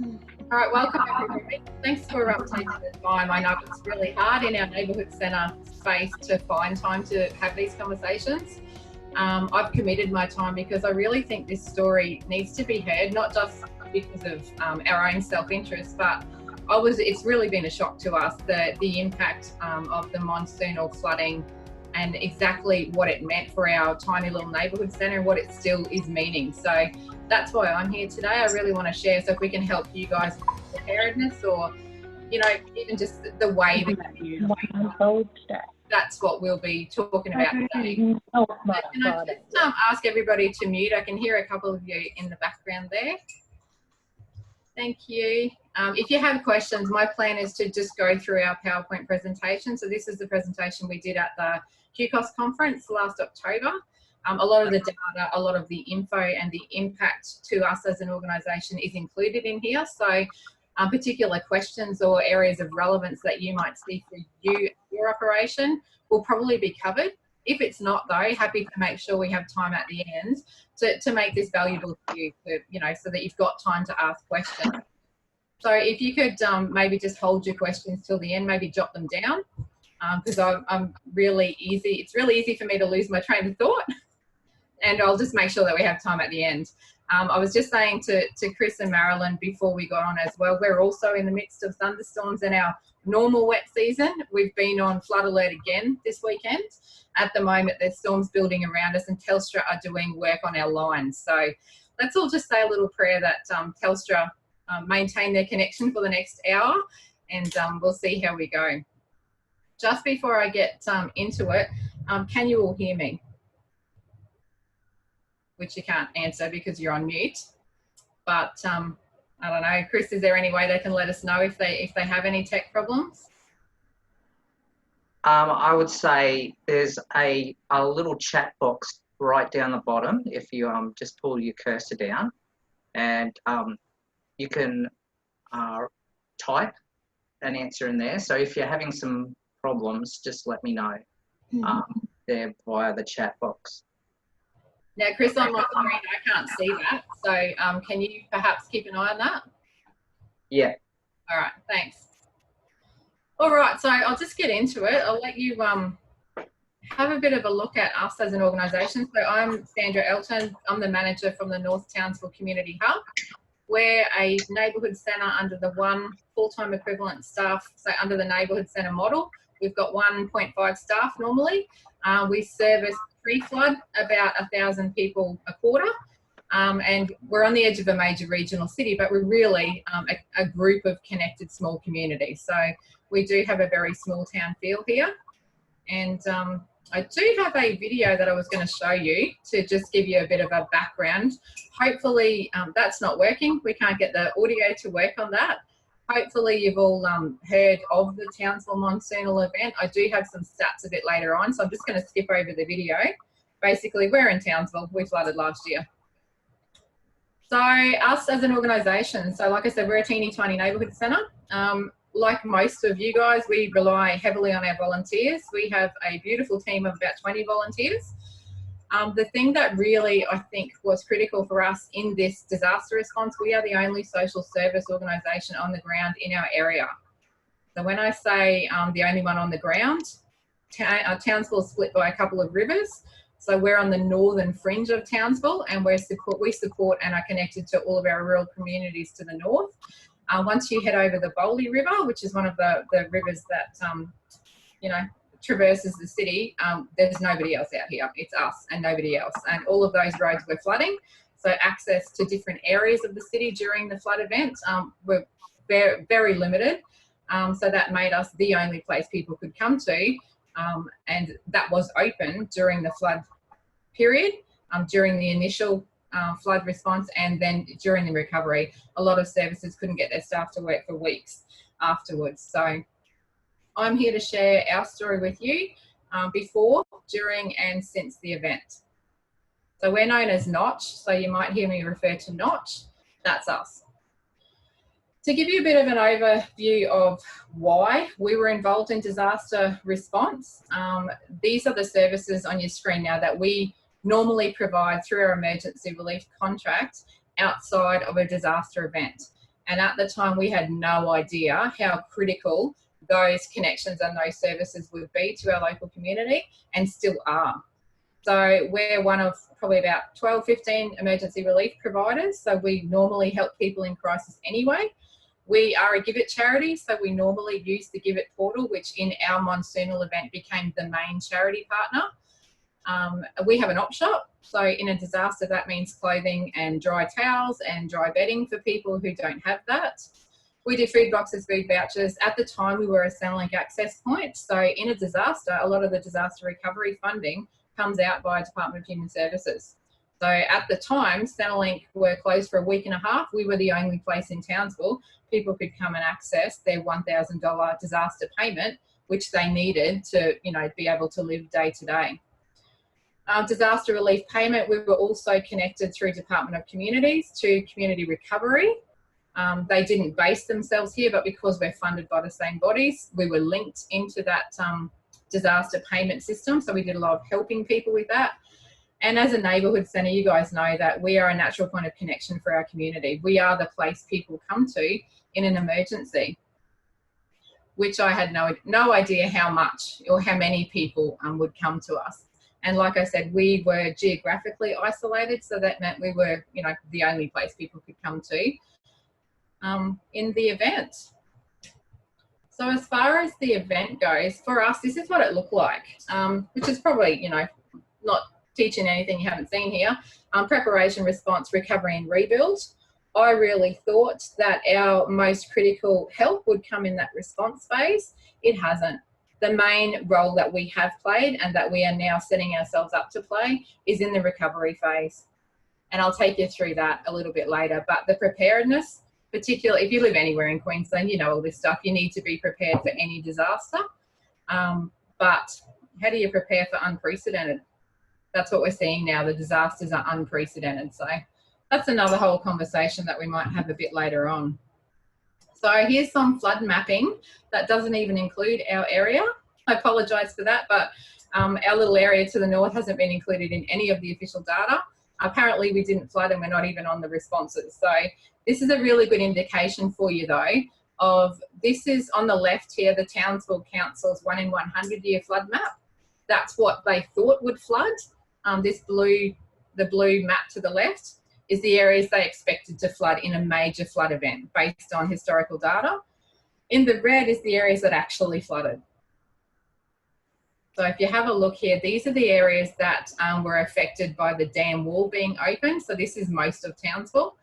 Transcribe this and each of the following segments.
All right, welcome everybody. Thanks for taking the time. I know it's really hard in our neighbourhood centre space to find time to have these conversations. I've committed my time because I really think this story needs to be heard, not just because of our own self-interest, but it's really been a shock to us, the impact of the monsoonal flooding and exactly what it meant for our tiny little neighbourhood centre and what it still is meaning. So that's why I'm here today. I really want to share, so if we can help you guys with preparedness, or even just the way that that's what we'll be talking about today. Can I just ask everybody to mute? I can hear a couple of you in the background there. Thank you. If you have questions, my plan is to just go through our PowerPoint presentation. So this is the presentation we did at the QCOS conference last October. A lot of the data, a lot of the info and the impact to us as an organisation is included in here. So particular questions or areas of relevance that you might see for your operation will probably be covered. If it's not though, happy to make sure we have time at the end to make this valuable to you, so that you've got time to ask questions. So if you could maybe just hold your questions till the end, maybe jot them down, because I'm really easy. It's really easy for me to lose my train of thought, and I'll just make sure that we have time at the end. I was just saying to Chris and Marilyn before we got on as well, we're also in the midst of thunderstorms in our normal wet season. We've been on flood alert again this weekend. At the moment, there's storms building around us, and Telstra are doing work on our lines. So let's all just say a little prayer that Telstra maintain their connection for the next hour, and we'll see how we go. Just before I get into it, can you all hear me? Which you can't answer because you're on mute, but I don't know, Chris, is there any way they can let us know if they have any tech problems? I would say there's a little chat box right down the bottom. If you just pull your cursor down, and you can type an answer in there. So if you're having some problems, just let me know there via the chat box. Now, Chris, on my screen, I can't see that. So can you perhaps keep an eye on that? Yeah. All right, thanks. All right, so I'll just get into it. I'll let you have a bit of a look at us as an organisation. So I'm Sandra Elton. I'm the manager from the North Townsville Community Hub. We're a neighbourhood centre under the one full-time equivalent staff, so under the neighbourhood centre model. We've got 1.5 staff normally. We service pre-flood about 1,000 people a quarter, and we're on the edge of a major regional city, but we're really a group of connected small communities. So we do have a very small town feel here, and I do have a video that I was going to show you to just give you a bit of a background. Hopefully that's not working. We can't get the audio to work on that. Hopefully you've all heard of the Townsville monsoonal event. I do have some stats a bit later on, so I'm just going to skip over the video. Basically, we're in Townsville. We flooded last year. So us as an organisation, so like I said, we're a teeny tiny neighbourhood centre. Like most of you guys, we rely heavily on our volunteers. We have a beautiful team of about 20 volunteers. The thing that really, I think, was critical for us in this disaster response, we are the only social service organisation on the ground in our area. So when I say the only one on the ground, Townsville is split by a couple of rivers. So we're on the northern fringe of Townsville, and we support and are connected to all of our rural communities to the north. Once you head over the Bowley River, which is one of the rivers that, traverses the city, there's nobody else out here. It's us and nobody else. And all of those roads were flooding. So access to different areas of the city during the flood event were very, very limited. So that made us the only place people could come to. And that was open during the flood period, during the initial flood response, and then during the recovery. A lot of services couldn't get their staff to work for weeks afterwards. So I'm here to share our story with you before, during and since the event. So we're known as Notch, so you might hear me refer to Notch. That's us. To give you a bit of an overview of why we were involved in disaster response, these are the services on your screen now that we normally provide through our emergency relief contract outside of a disaster event. And at the time, we had no idea how critical those connections and those services would be to our local community, and still are. So we're one of probably about 12, 15 emergency relief providers. So we normally help people in crisis anyway. We are a GIVIT charity, so we normally use the GIVIT portal, which in our monsoonal event became the main charity partner. We have an op shop, so in a disaster that means clothing and dry towels and dry bedding for people who don't have that. We do food boxes, food vouchers. At the time we were a Centrelink access point, so in a disaster, a lot of the disaster recovery funding comes out by Department of Human Services. So at the time, Centrelink were closed for a week and a half. We were the only place in Townsville people could come and access their $1,000 disaster payment, which they needed to, be able to live day to day. Disaster relief payment, we were also connected through Department of Communities to community recovery. They didn't base themselves here, but because we're funded by the same bodies, we were linked into that disaster payment system. So we did a lot of helping people with that. And as a neighbourhood centre, you guys know that we are a natural point of connection for our community. We are the place people come to in an emergency, which I had no idea how much or how many people would come to us. And like I said, we were geographically isolated, so that meant we were, the only place people could come to in the event. So as far as the event goes, for us, this is what it looked like, which is probably, not teaching anything you haven't seen here. Preparation, response, recovery and rebuild. I really thought that our most critical help would come in that response phase. It hasn't. The main role that we have played and that we are now setting ourselves up to play is in the recovery phase. And I'll take you through that a little bit later. But the preparedness, particularly if you live anywhere in Queensland, you know all this stuff. You need to be prepared for any disaster. But how do you prepare for unprecedented? That's what we're seeing now. The disasters are unprecedented. So that's another whole conversation that we might have a bit later on. So here's some flood mapping that doesn't even include our area. I apologise for that, but our little area to the north hasn't been included in any of the official data. Apparently we didn't flood and we're not even on the responses. So this is a really good indication for you though of, this is on the left here, the Townsville Council's 1 in 100 year flood map. That's what they thought would flood. The blue map to the left is the areas they expected to flood in a major flood event based on historical data. In the red is the areas that actually flooded. So if you have a look here, these are the areas that were affected by the dam wall being open. So this is most of Townsville.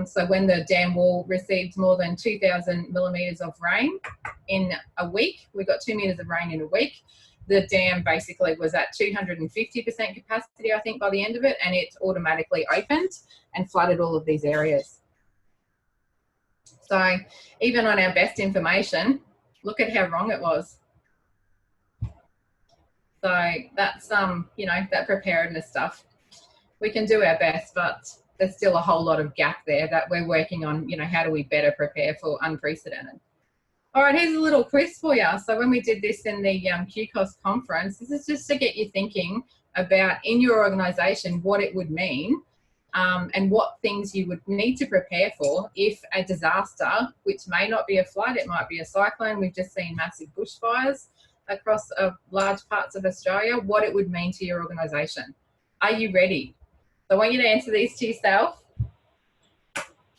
So when the dam wall received more than 2,000 millimetres of rain in a week, we got 2 metres of rain in a week. The dam basically was at 250% capacity, I think, by the end of it, and it automatically opened and flooded all of these areas. So even on our best information, look at how wrong it was. So that's, that preparedness stuff. We can do our best, but there's still a whole lot of gap there that we're working on, how do we better prepare for unprecedented. All right, here's a little quiz for you. So when we did this in the QCOS conference, this is just to get you thinking about in your organisation what it would mean and what things you would need to prepare for if a disaster, which may not be a flood, it might be a cyclone. We've just seen massive bushfires across large parts of Australia, what it would mean to your organisation. Are you ready? So I want you to answer these to yourself.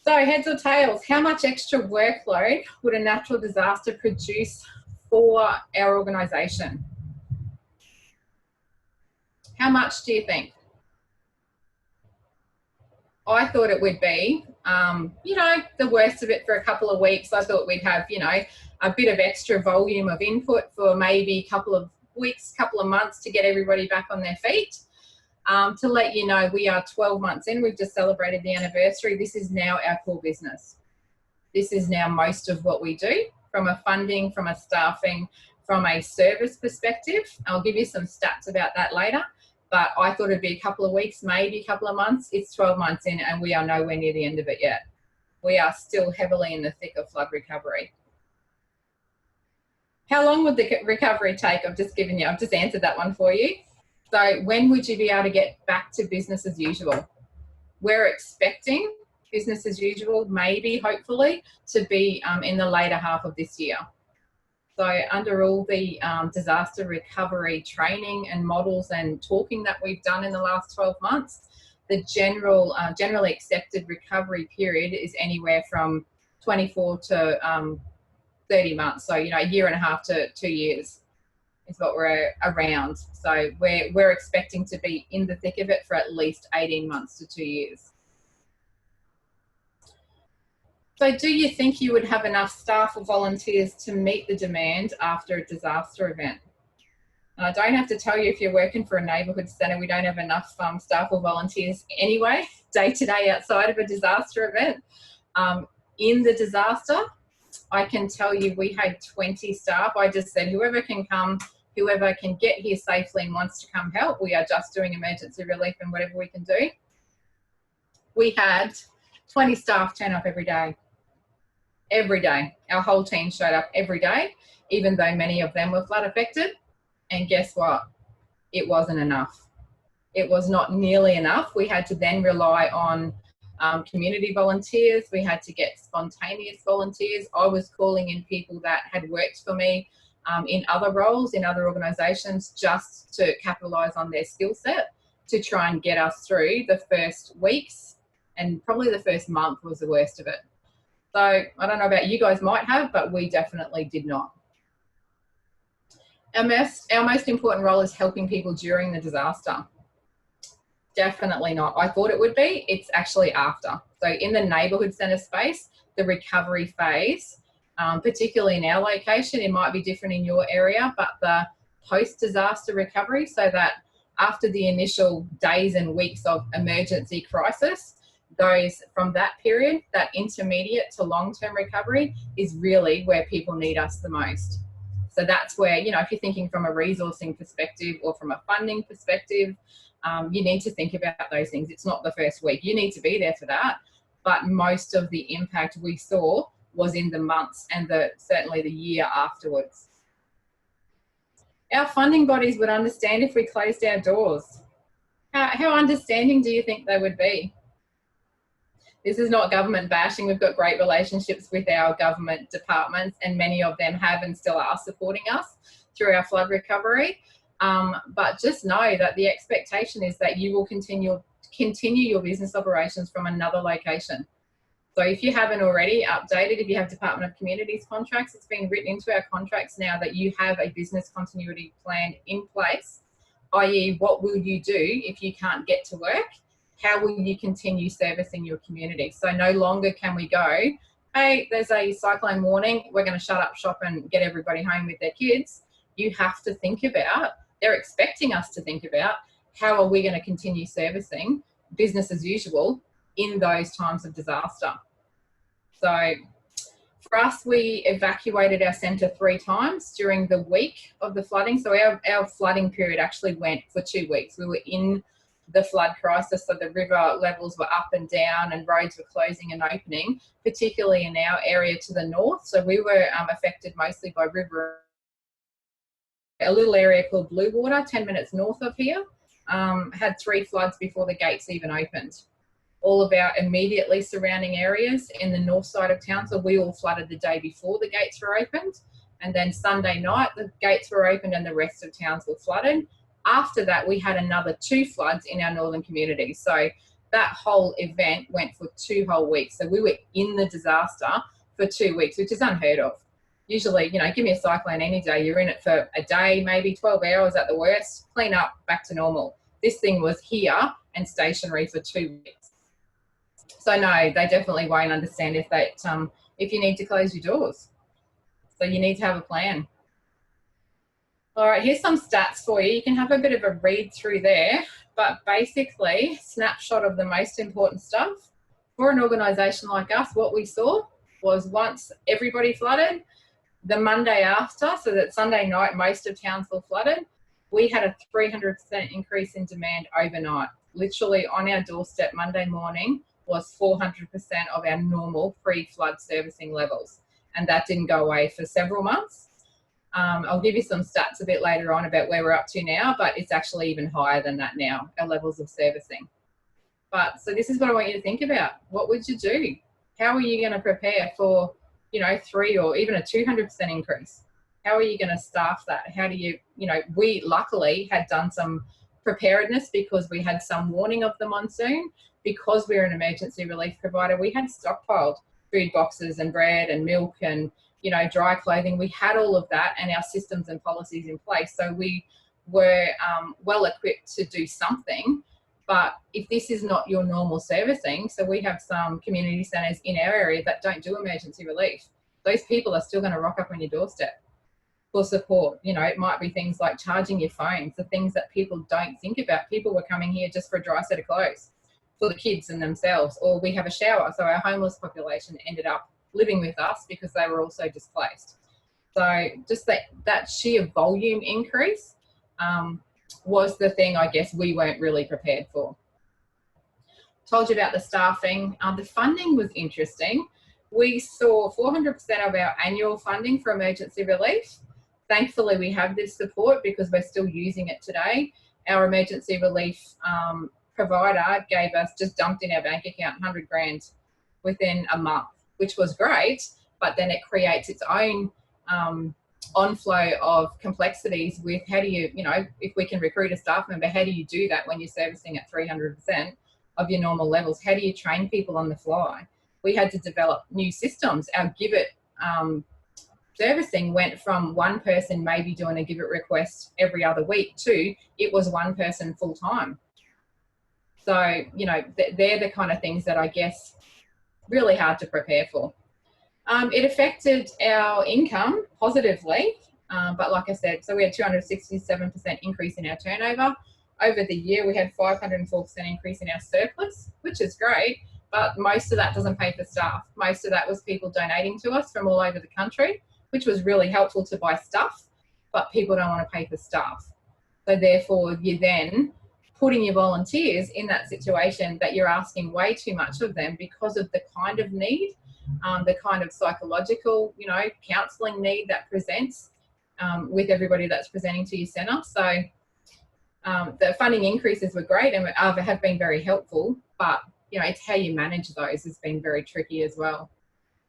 So heads or tails, how much extra workload would a natural disaster produce for our organisation? How much do you think? I thought it would be, the worst of it for a couple of weeks. I thought we'd have, a bit of extra volume of input for maybe a couple of weeks, couple of months to get everybody back on their feet. To let you know, we are 12 months in. We've just celebrated the anniversary. This is now our core business. This is now most of what we do from a funding, from a staffing, from a service perspective. I'll give you some stats about that later, but I thought it'd be a couple of weeks, maybe a couple of months. It's 12 months in and we are nowhere near the end of it yet. We are still heavily in the thick of flood recovery. How long would the recovery take? I've just answered that one for you. So when would you be able to get back to business as usual? We're expecting business as usual, maybe, hopefully, to be in the later half of this year. So under all the disaster recovery training and models and talking that we've done in the last 12 months, the generally accepted recovery period is anywhere from 24 to 30 months. So, you know, a year and a half to 2 years is what we're around. So we're expecting to be in the thick of it for at least 18 months to 2 years. So do you think you would have enough staff or volunteers to meet the demand after a disaster event? And I don't have to tell you, if you're working for a neighbourhood centre, we don't have enough staff or volunteers anyway, day to day outside of a disaster event. In the disaster, I can tell you we had 20 staff. I just said, whoever can come, whoever can get here safely and wants to come help, we are just doing emergency relief and whatever we can do. We had 20 staff turn up every day. Every day. Our whole team showed up every day, even though many of them were flood affected. And guess what? It wasn't enough. It was not nearly enough. We had to then rely on community volunteers. We had to get spontaneous volunteers. I was calling in people that had worked for me in other roles, in other organisations, just to capitalise on their skill set to try and get us through the first weeks, and probably the first month was the worst of it. So I don't know about you guys might have, but we definitely did not. Our most important role is helping people during the disaster. Definitely not. I thought it would be. It's actually after. So in the neighbourhood centre space, the recovery phase, particularly in our location, it might be different in your area, but the post-disaster recovery, so that after the initial days and weeks of emergency crisis, those from that period, that intermediate to long-term recovery is really where people need us the most. So that's where, you know, if you're thinking from a resourcing perspective or from a funding perspective, you need to think about those things. It's not the first week. You need to be there for that. But most of the impact we saw was in the months and certainly the year afterwards. Our funding bodies would understand if we closed our doors. How understanding do you think they would be? This is not government bashing. We've got great relationships with our government departments, and many of them have and still are supporting us through our flood recovery. But just know that the expectation is that you will continue your business operations from another location. So if you haven't already updated, if you have Department of Communities contracts, it's been written into our contracts now that you have a business continuity plan in place, i.e. what will you do if you can't get to work? How will you continue servicing your community? So no longer can we go, hey, there's a cyclone warning, we're going to shut up shop and get everybody home with their kids. You have to think about, they're expecting us to think about, how are we going to continue servicing business as usual in those times of disaster? So for us, we evacuated our centre 3 times during the week of the flooding. So our flooding period actually went for 2 weeks. We were in the flood crisis, so the river levels were up and down and roads were closing and opening, particularly in our area to the north. So we were affected mostly by river. A little area called Blue Water, 10 minutes north of here, had 3 floods before the gates even opened. All of our immediately surrounding areas in the north side of town, so we all flooded the day before the gates were opened, and then Sunday night the gates were opened and the rest of towns were flooded. After that, we had another 2 floods in our northern community. So that whole event went for 2 whole weeks. So we were in the disaster for 2 weeks, which is unheard of. Usually, you know, give me a cyclone any day, you're in it for a day, maybe 12 hours at the worst, clean up, back to normal. This thing was here and stationary for 2 weeks. So no, they definitely won't understand if you need to close your doors. So you need to have a plan. All right, here's some stats for you. You can have a bit of a read through there, but basically, snapshot of the most important stuff. For an organisation like us, what we saw was once everybody flooded, the Monday after, so that Sunday night, most of Townsville flooded, we had a 300% increase in demand overnight. Literally on our doorstep Monday morning was 400% of our normal pre-flood servicing levels. And that didn't go away for several months. I'll give you some stats a bit later on about where we're up to now, but it's actually even higher than that now, our levels of servicing. But so this is what I want you to think about. What would you do? How are you going to prepare for, 3 or even a 200% increase? How are you going to staff that? How do you, we luckily had done some preparedness because we had some warning of the monsoon. Because we're an emergency relief provider, we had stockpiled food boxes and bread and milk and, dry clothing. We had all of that and our systems and policies in place. So we were well equipped to do something. But if this is not your normal servicing, so we have some community centres in our area that don't do emergency relief. Those people are still going to rock up on your doorstep for support. It might be things like charging your phones, the things that people don't think about. People were coming here just for a dry set of clothes for the kids and themselves, or we have a shower. So our homeless population ended up living with us because they were also displaced. So just that sheer volume increase was the thing I guess we weren't really prepared for. Told you about the staffing. The funding was interesting. We saw 400% of our annual funding for emergency relief. Thankfully, we have this support because we're still using it today. Our emergency relief provider gave us, just dumped in our bank account 100 grand within a month, which was great, but then it creates its own onflow of complexities with how do you, if we can recruit a staff member, how do you do that when you're servicing at 300% of your normal levels? How do you train people on the fly? We had to develop new systems. Our GIVIT servicing went from one person maybe doing a GIVIT request every other week to it was one person full time. So, they're the kind of things that I guess really hard to prepare for. It affected our income positively, but like I said, so we had 267% increase in our turnover. Over the year, we had 504% increase in our surplus, which is great, but most of that doesn't pay for staff. Most of that was people donating to us from all over the country, which was really helpful to buy stuff, but people don't want to pay for staff. So therefore, you then putting your volunteers in that situation that you're asking way too much of them because of the kind of need, the kind of psychological, counselling need that presents with everybody that's presenting to your centre. So the funding increases were great and have been very helpful, but it's how you manage those has been very tricky as well.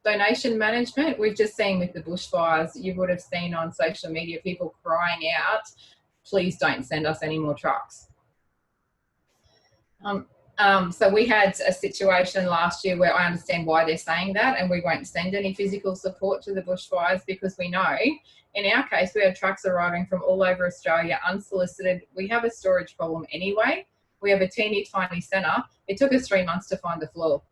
Donation management, we've just seen with the bushfires, you would have seen on social media people crying out, please don't send us any more trucks. So we had a situation last year where I understand why they're saying that, and we won't send any physical support to the bushfires because we know, in our case, we have trucks arriving from all over Australia unsolicited. We have a storage problem anyway. We have a teeny tiny centre. It took us 3 months to find the floor.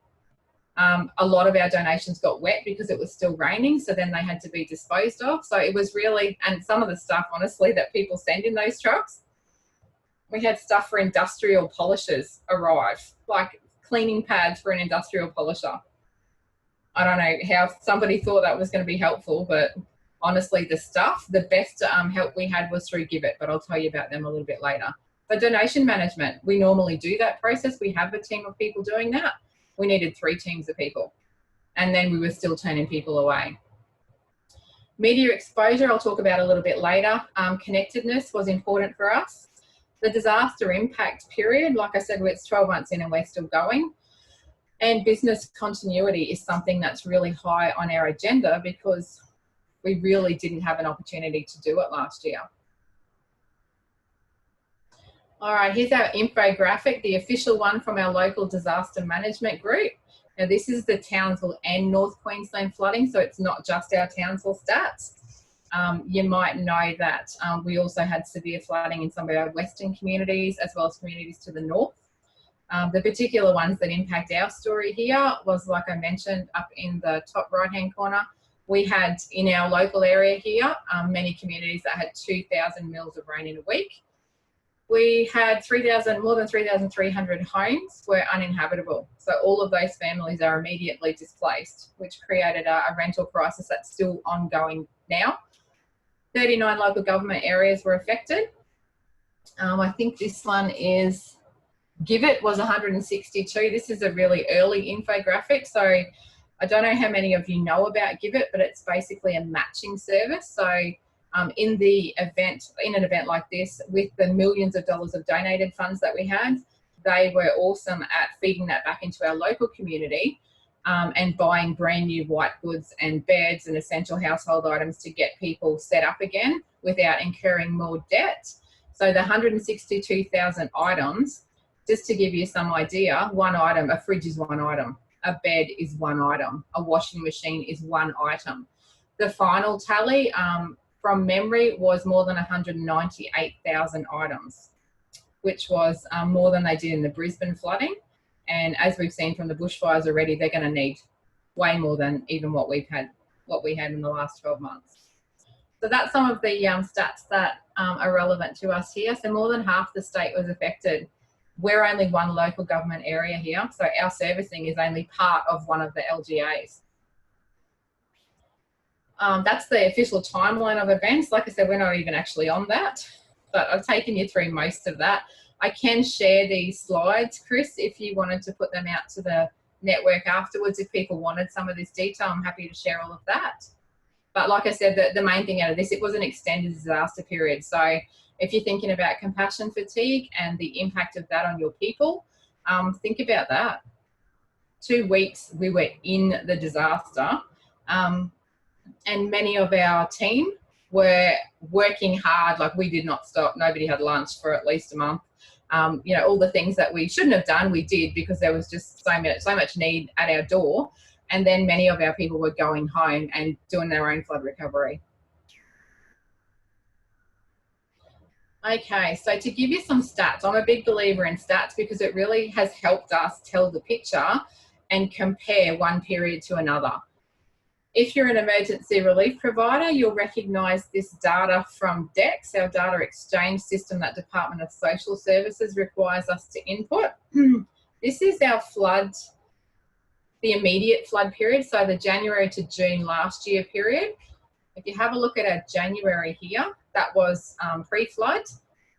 A lot of our donations got wet because it was still raining, so then they had to be disposed of. So it was really, and some of the stuff, honestly, that people send in those trucks, we had stuff for industrial polishers arrive, like cleaning pads for an industrial polisher. I don't know how somebody thought that was going to be helpful, but honestly, the best help we had was through GIVIT, but I'll tell you about them a little bit later. But donation management, we normally do that process. We have a team of people doing that. We needed 3 teams of people, and then we were still turning people away. Media exposure, I'll talk about a little bit later. Connectedness was important for us. The disaster impact period, like I said, it's 12 months in and we're still going. And business continuity is something that's really high on our agenda because we really didn't have an opportunity to do it last year. All right, here's our infographic, the official one from our local disaster management group. Now this is the Townsville and North Queensland flooding, so it's not just our Townsville stats. You might know that we also had severe flooding in some of our western communities as well as communities to the north. The particular ones that impact our story here was, like I mentioned, up in the top right-hand corner. We had in our local area here, many communities that had 2,000 mils of rain in a week. We had more than 3,300 homes were uninhabitable. So all of those families are immediately displaced, which created a rental crisis that's still ongoing now. 39 local government areas were affected. I think this one is, GIVIT was 162. This is a really early infographic. So I don't know how many of you know about GIVIT, but it's basically a matching service. So in an event like this, with the millions of dollars of donated funds that we had, they were awesome at feeding that back into our local community, and buying brand new white goods and beds and essential household items to get people set up again without incurring more debt. So the 162,000 items, just to give you some idea, one item, a fridge is one item, a bed is one item, a washing machine is one item. The final tally from memory was more than 198,000 items, which was more than they did in the Brisbane flooding. And as we've seen from the bushfires already, they're going to need way more than even what we had in the last 12 months. So that's some of the stats that are relevant to us here. So more than half the state was affected. We're only one local government area here, so our servicing is only part of one of the LGAs. That's the official timeline of events. Like I said, we're not even actually on that, but I've taken you through most of that. I can share these slides, Chris, if you wanted to put them out to the network afterwards. If people wanted some of this detail, I'm happy to share all of that. But like I said, the main thing out of this, it was an extended disaster period. So if you're thinking about compassion fatigue and the impact of that on your people, think about that. 2 weeks we were in the disaster, and many of our team were working hard. Like, we did not stop. Nobody had lunch for at least a month. You know, all the things that we shouldn't have done, we did, because there was just so much need at our door. And then many of our people were going home and doing their own flood recovery. Okay, so to give you some stats, I'm a big believer in stats because it really has helped us tell the picture and compare one period to another. If you're an emergency relief provider, you'll recognise this data from DEX, our data exchange system that Department of Social Services requires us to input. This is our flood, the immediate flood period, so the January to June last year period. If you have a look at our January here, that was pre-flood.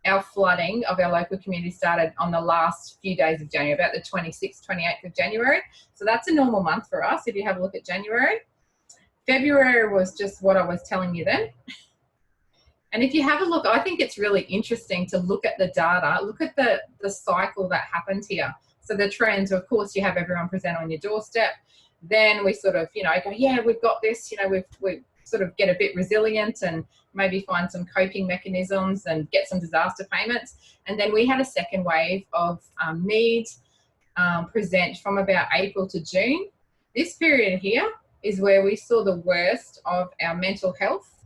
Our flooding of our local community started on the last few days of January, about the 26th, 28th of January. So that's a normal month for us if you have a look at January. February was just what I was telling you then. And if you have a look, I think it's really interesting to look at the data, look at the cycle that happened here. So the trends, of course, you have everyone present on your doorstep. Then we sort of, you know, go, yeah, we've got this, you know, we sort of get a bit resilient and maybe find some coping mechanisms and get some disaster payments. And then we had a second wave of needs present from about April to June. This period here is where we saw the worst of our mental health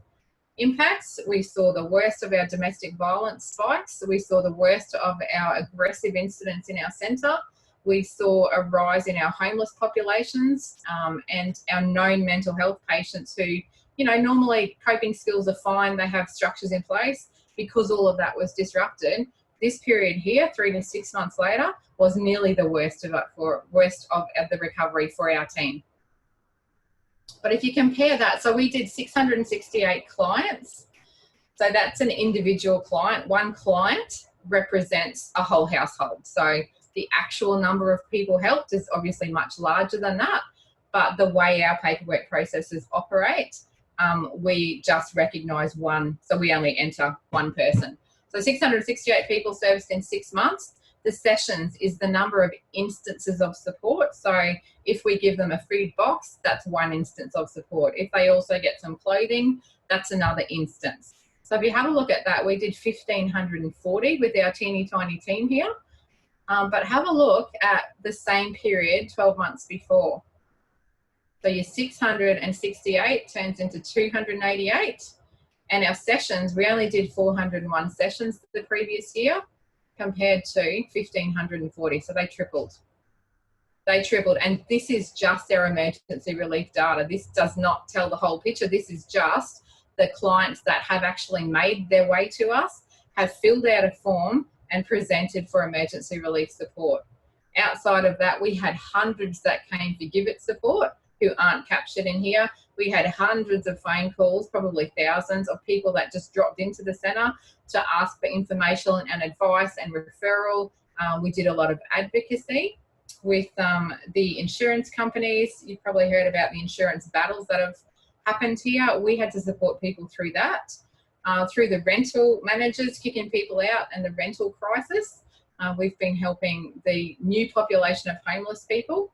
impacts. We saw the worst of our domestic violence spikes. We saw the worst of our aggressive incidents in our centre. We saw a rise in our homeless populations and our known mental health patients who, you know, normally coping skills are fine, they have structures in place. Because all of that was disrupted, this period here, 3 to 6 months later, was nearly the worst of the recovery for our team. But if you compare that, so we did 668 clients. So that's an individual client. One client represents a whole household. So the actual number of people helped is obviously much larger than that. But the way our paperwork processes operate, we just recognise one. So we only enter one person. So 668 people serviced in 6 months. The sessions is the number of instances of support. So if we give them a food box, that's one instance of support. If they also get some clothing, that's another instance. So if you have a look at that, we did 1,540 with our teeny tiny team here. But have a look at the same period 12 months before. So your 668 turns into 288. And our sessions, we only did 401 sessions the previous year, compared to 1,540, so they tripled. They tripled, and this is just our emergency relief data. This does not tell the whole picture. This is just the clients that have actually made their way to us, have filled out a form and presented for emergency relief support. Outside of that, we had hundreds that came for GIVIT support who aren't captured in here. We had hundreds of phone calls, probably thousands of people that just dropped into the centre to ask for information and advice and referral. We did a lot of advocacy with the insurance companies. You've probably heard about the insurance battles that have happened here. We had to support people through that, through the rental managers kicking people out and the rental crisis. we've been helping the new population of homeless people,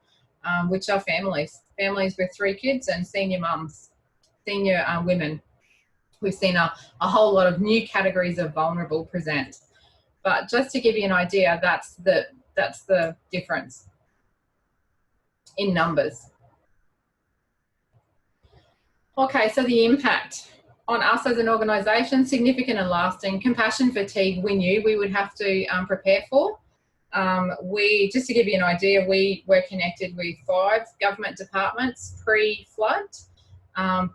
which are families with 3 kids and senior mums, senior women. We've seen a whole lot of new categories of vulnerable present. But just to give you an idea, that's the difference in numbers. Okay, so the impact on us as an organisation, significant and lasting. Compassion fatigue, we knew we would have to prepare for. Just to give you an idea, we were connected with 5 government departments pre-flood.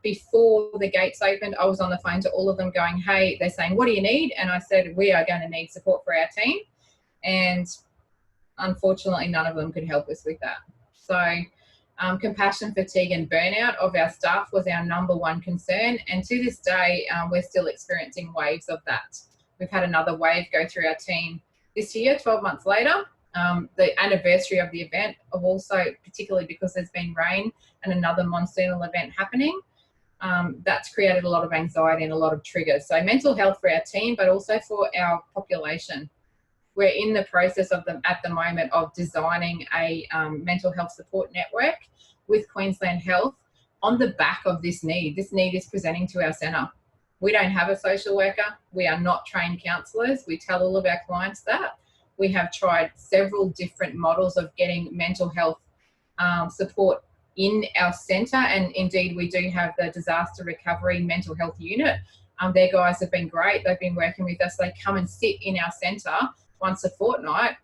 Before the gates opened, I was on the phone to all of them going, hey, they're saying, what do you need? And I said, we are going to need support for our team. And unfortunately, none of them could help us with that. So compassion fatigue and burnout of our staff was our #1 concern. And to this day, we're still experiencing waves of that. We've had another wave go through our team this year, 12 months later. The anniversary of the event, of also particularly because there's been rain and another monsoonal event happening, that's created a lot of anxiety and a lot of triggers. So mental health for our team, but also for our population. We're in the process of them at the moment of designing a mental health support network with Queensland Health on the back of this need. This need is presenting to our centre. We don't have a social worker. We are not trained counsellors. We tell all of our clients that. We have tried several different models of getting mental health support in our centre, and indeed we do have the disaster recovery mental health unit. Their guys have been great. They've been working with us. They come and sit in our centre once a fortnight.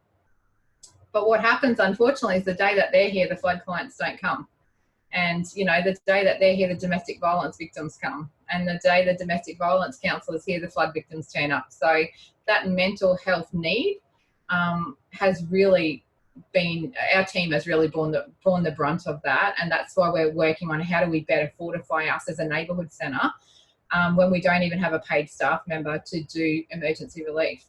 But what happens, unfortunately, is the day that they're here, the flood clients don't come. And, you know, the day that they're here, the domestic violence victims come. And the day the domestic violence counsellor's here, the flood victims turn up. So that mental health need has really been, our team has really borne the brunt of that. And that's why we're working on how do we better fortify us as a neighbourhood centre when we don't even have a paid staff member to do emergency relief.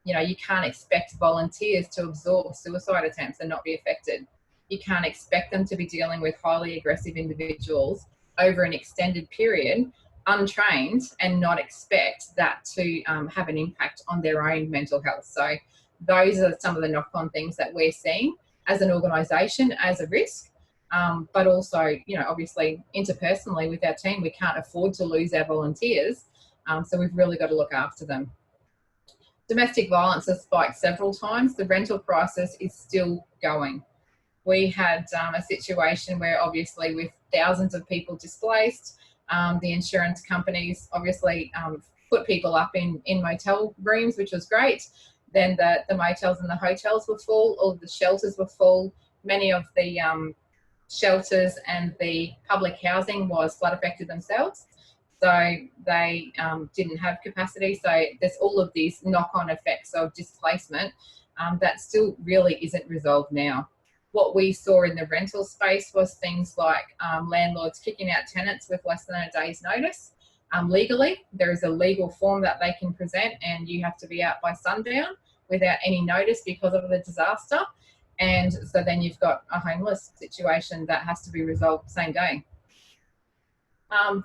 You know, you can't expect volunteers to absorb suicide attempts and not be affected. You can't expect them to be dealing with highly aggressive individuals over an extended period, untrained, and not expect that to have an impact on their own mental health. So those are some of the knock-on things that we're seeing as an organisation as a risk, but also, you know, obviously interpersonally with our team, we can't afford to lose our volunteers, so we've really got to look after them. Domestic violence has spiked several times. The rental crisis is still going. We had a situation where obviously with thousands of people displaced, the insurance companies obviously put people up in motel rooms, which was great. Then the motels and the hotels were full, all of the shelters were full. Many of the shelters and the public housing was flood affected themselves. So they didn't have capacity. So there's all of these knock-on effects of displacement that still really isn't resolved now. What we saw in the rental space was things like landlords kicking out tenants with less than a day's notice. Legally, there is a legal form that they can present and you have to be out by sundown without any notice because of the disaster. And so then you've got a homeless situation that has to be resolved same day.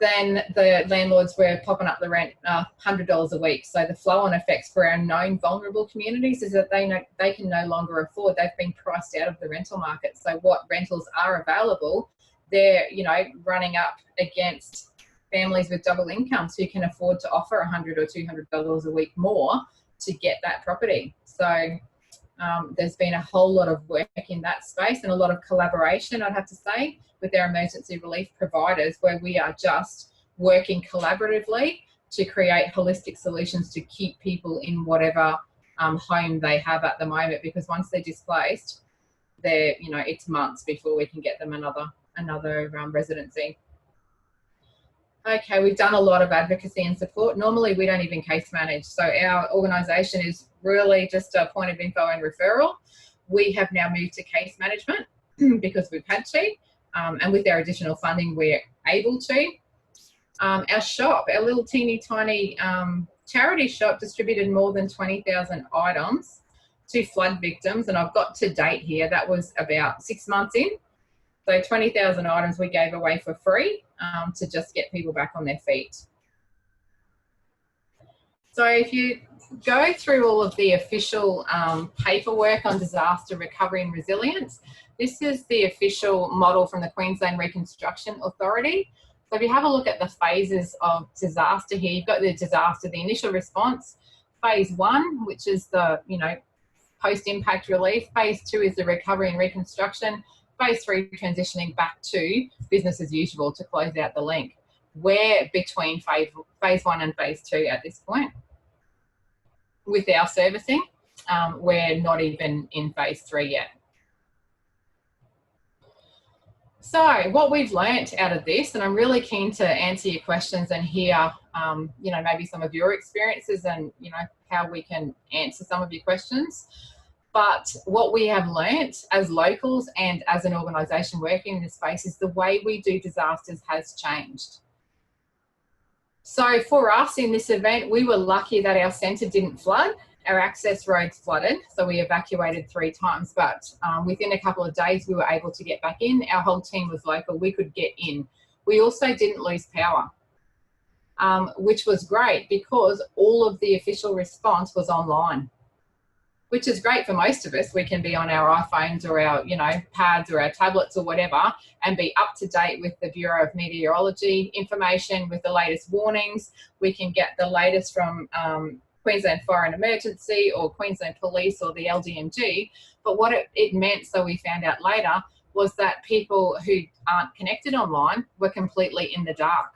Then the landlords were popping up the rent $100 a week. So the flow-on effects for our known vulnerable communities is that they can no longer afford. They've been priced out of the rental market. So what rentals are available, they're, you know, running up against families with double incomes who can afford to offer $100 or $200 a week more to get that property. So there's been a whole lot of work in that space and a lot of collaboration, I'd have to say, with our emergency relief providers, where we are just working collaboratively to create holistic solutions to keep people in whatever home they have at the moment, because once they're displaced, they're, you know, it's months before we can get them another residency. Okay, we've done a lot of advocacy and support. Normally we don't even case manage. So our organisation is really just a point of info and referral. We have now moved to case management because we've had to. And with our additional funding, we're able to. Our shop, our little teeny tiny charity shop, distributed more than 20,000 items to flood victims. And I've got to date here, that was about 6 months in. So 20,000 items we gave away for free to just get people back on their feet. So if you go through all of the official paperwork on disaster recovery and resilience, this is the official model from the Queensland Reconstruction Authority. So if you have a look at the phases of disaster here, you've got the disaster, the initial response, phase 1, which is the, post-impact relief. Phase 2 is the recovery and reconstruction. Phase 3, transitioning back to business as usual to close out the link. We're between phase 1 and phase 2 at this point. With our servicing, we're not even in phase 3 yet. So what we've learnt out of this, and I'm really keen to answer your questions and hear, maybe some of your experiences and, how we can answer some of your questions. But what we have learnt as locals and as an organisation working in this space is the way we do disasters has changed. So for us in this event, we were lucky that our centre didn't flood. Our access roads flooded, so we evacuated 3 times, but within a couple of days we were able to get back in. Our whole team was local, we could get in. We also didn't lose power, which was great because all of the official response was online, which is great for most of us. We can be on our iPhones or our, pads or our tablets or whatever and be up to date with the Bureau of Meteorology information, with the latest warnings. We can get the latest from Queensland Fire and Emergency or Queensland Police or the LDMG. But what it meant, so we found out later, was that people who aren't connected online were completely in the dark.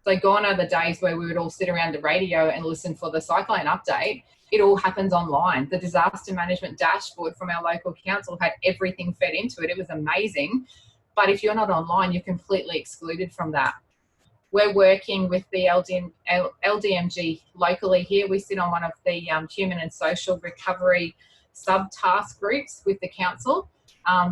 So gone are the days where we would all sit around the radio and listen for the cyclone update. It all happens online. The disaster management dashboard from our local council had everything fed into it. It was amazing. But if you're not online, you're completely excluded from that. We're working with the LDMG locally here. We sit on one of the human and social recovery sub-task groups with the council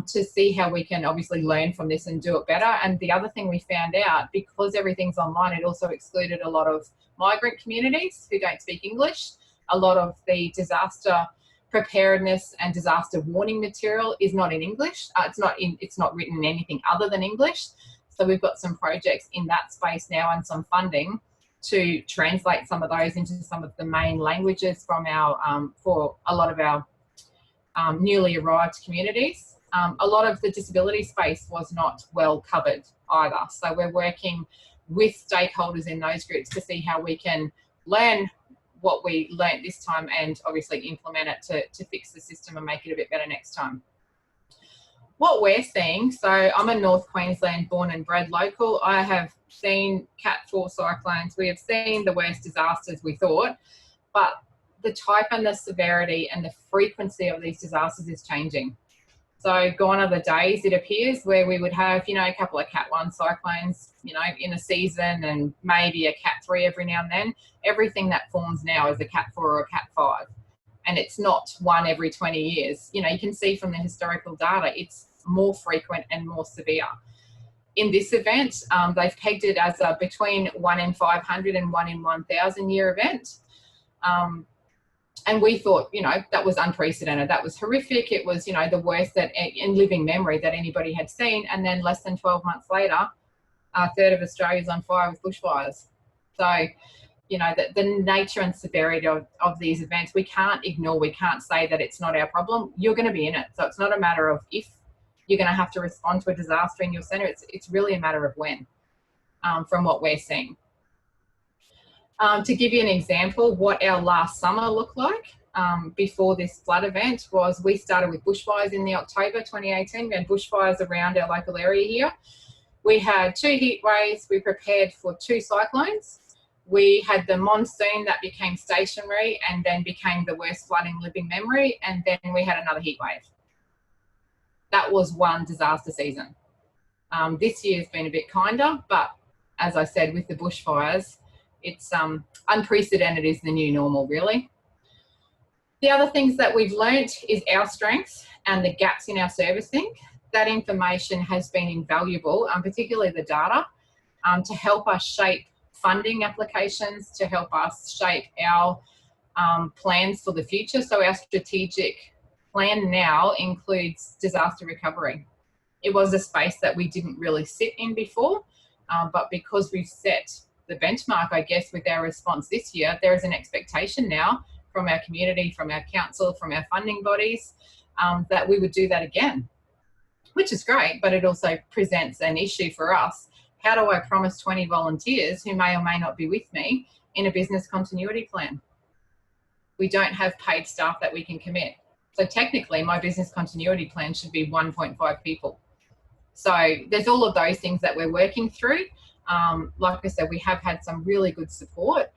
to see how we can obviously learn from this and do it better. And the other thing we found out, because everything's online, it also excluded a lot of migrant communities who don't speak English. A lot of the disaster preparedness and disaster warning material is not in English. It's not written in anything other than English. So we've got some projects in that space now and some funding to translate some of those into some of the main languages from our, for a lot of our newly arrived communities. A lot of the disability space was not well covered either. So we're working with stakeholders in those groups to see how we can learn what we learnt this time and obviously implement it to fix the system and make it a bit better next time. What we're seeing, so I'm a North Queensland born and bred local. I have seen Cat 4 cyclones. We have seen the worst disasters we thought, but the type and the severity and the frequency of these disasters is changing. So gone are the days, it appears, where we would have, a couple of Cat 1 cyclones, in a season and maybe a Cat 3 every now and then. Everything that forms now is a Cat 4 or a Cat 5. And it's not one every 20 years. You can see from the historical data, it's more frequent and more severe. In this event, they've pegged it as a between 1 in 500 and 1 in 1,000 year event. And we thought, that was unprecedented. That was horrific. It was, the worst that in living memory that anybody had seen. And then less than 12 months later, a third of Australia's on fire with bushfires. So, the nature and severity of these events, we can't ignore. We can't say that it's not our problem. You're going to be in it. So it's not a matter of if you're going to have to respond to a disaster in your centre. It's really a matter of when, from what we're seeing. To give you an example, what our last summer looked like before this flood event was we started with bushfires in the October 2018. We had bushfires around our local area here. We had 2 heat waves. We prepared for 2 cyclones. We had the monsoon that became stationary and then became the worst flood in living memory. And then we had another heat wave. That was one disaster season. This year's been a bit kinder, but as I said, with the bushfires, it's unprecedented is the new normal, really. The other things that we've learnt is our strengths and the gaps in our servicing. That information has been invaluable, particularly the data, to help us shape funding applications, to help us shape our plans for the future. So our strategic plan now includes disaster recovery. It was a space that we didn't really sit in before, but because we've set the benchmark, I guess, with our response this year. There is an expectation now from our community, from our council, from our funding bodies, that we would do that again, which is great, but it also presents an issue for us. How do I promise 20 volunteers who may or may not be with me in a business continuity plan? We don't have paid staff that we can commit. So technically my business continuity plan should be 1.5 people. So there's all of those things that we're working through. Like I said, we have had some really good support.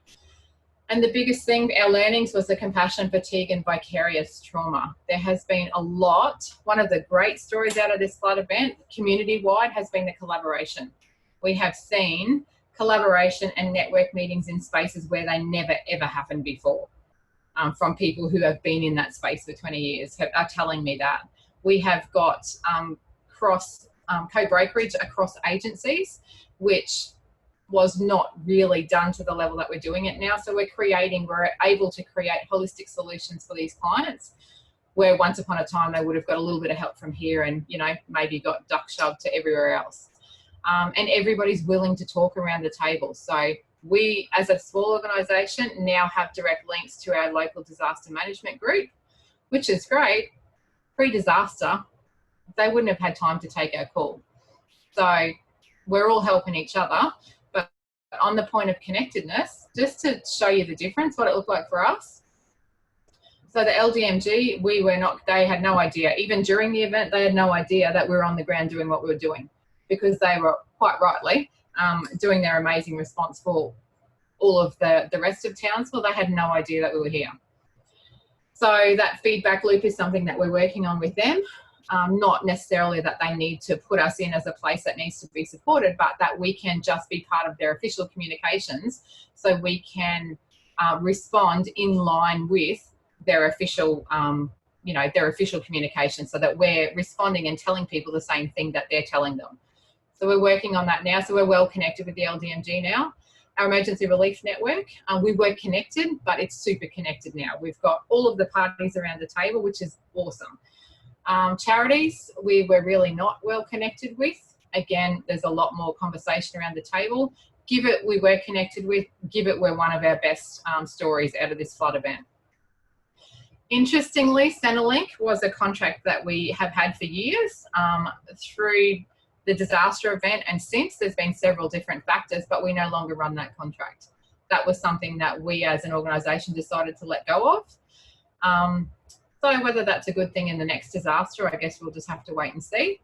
And the biggest thing, our learnings, was the compassion fatigue and vicarious trauma. There has been a lot. One of the great stories out of this flood event, community-wide, has been the collaboration. We have seen collaboration and network meetings in spaces where they never, ever happened before. From people who have been in that space for 20 years are telling me that. We have got co-brokerage across agencies, which was not really done to the level that we're doing it now. So we're able to create holistic solutions for these clients, where once upon a time they would have got a little bit of help from here and, you know, maybe got duck shoved to everywhere else. And everybody's willing to talk around the table. So we, as a small organisation, now have direct links to our local disaster management group, which is great. Pre-disaster, they wouldn't have had time to take our call. So we're all helping each other. But on the point of connectedness, just to show you the difference, what it looked like for us. So the LDMG, they had no idea. Even during the event, they had no idea that we were on the ground doing what we were doing, because they were, quite rightly, doing their amazing response for all of the rest of Townsville. They had no idea that we were here. So that feedback loop is something that we're working on with them. Not necessarily that they need to put us in as a place that needs to be supported, but that we can just be part of their official communications, so we can respond in line with their official, their official communication, so that we're responding and telling people the same thing that they're telling them. So we're working on that now. So we're well connected with the LDMG now. Our emergency relief network, we were connected, but it's super connected now. We've got all of the parties around the table, which is awesome. Charities, we were really not well connected with. Again, there's a lot more conversation around the table. GIVIT, we were connected with. GIVIT were one of our best stories out of this flood event. Interestingly, Centrelink was a contract that we have had for years. Through the disaster event and since, there's been several different factors, but we no longer run that contract. That was something that we as an organisation decided to let go of. So whether that's a good thing in the next disaster, I guess we'll just have to wait and see.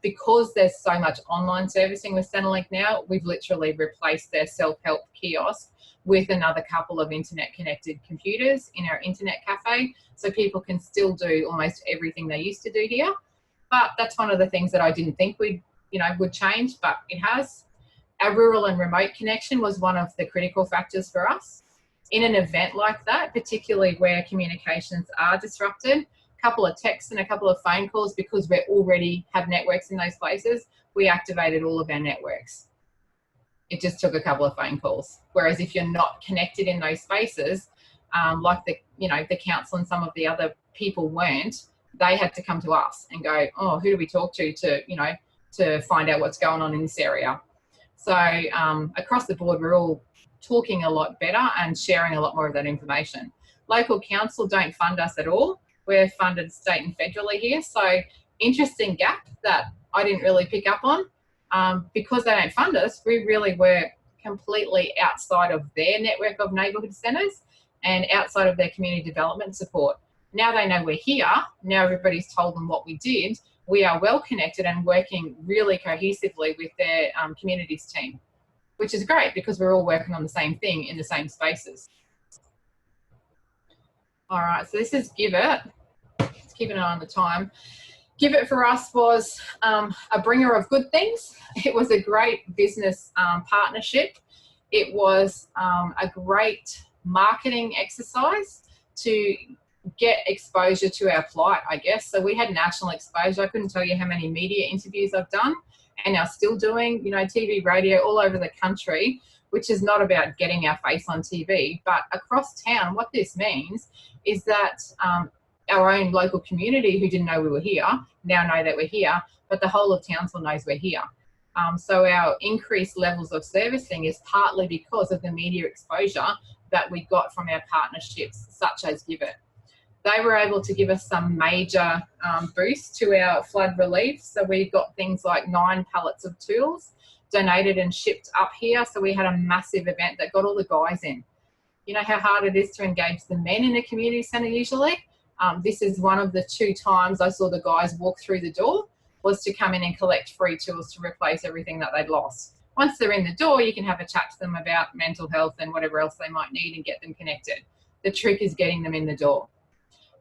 Because there's so much online servicing with Centrelink now, we've literally replaced their self-help kiosk with another couple of internet-connected computers in our internet cafe, so people can still do almost everything they used to do here. But that's one of the things that I didn't think would change, but it has. Our rural and remote connection was one of the critical factors for us. In an event like that, particularly where communications are disrupted, a couple of texts and a couple of phone calls, because we already have networks in those places, we activated all of our networks. It just took a couple of phone calls. Whereas if you're not connected in those spaces, like the council and some of the other people weren't, they had to come to us and go, oh, who do we talk to find out what's going on in this area? So across the board, we're all talking a lot better and sharing a lot more of that information. Local council don't fund us at all. We're funded state and federally here. So interesting gap that I didn't really pick up on. Because they don't fund us, we really were completely outside of their network of neighbourhood centres and outside of their community development support. Now they know we're here. Now everybody's told them what we did. We are well connected and working really cohesively with their communities team, which is great because we're all working on the same thing in the same spaces. All right, so this is GIVIT. Let's keep an eye on the time. GIVIT for us was a bringer of good things. It was a great business partnership. It was a great marketing exercise to get exposure to our plight, I guess. So we had national exposure. I couldn't tell you how many media interviews I've done and are still doing, TV, radio, all over the country, which is not about getting our face on TV, but across town. What this means is that our own local community who didn't know we were here now know that we're here, but the whole of Townsville knows we're here. So our increased levels of servicing is partly because of the media exposure that we got from our partnerships, such as GIVIT. They were able to give us some major boosts to our flood relief. So we got things like 9 pallets of tools donated and shipped up here. So we had a massive event that got all the guys in. You know how hard it is to engage the men in a community centre usually? This is one of the 2 times I saw the guys walk through the door, was to come in and collect free tools to replace everything that they'd lost. Once they're in the door, you can have a chat to them about mental health and whatever else they might need and get them connected. The trick is getting them in the door.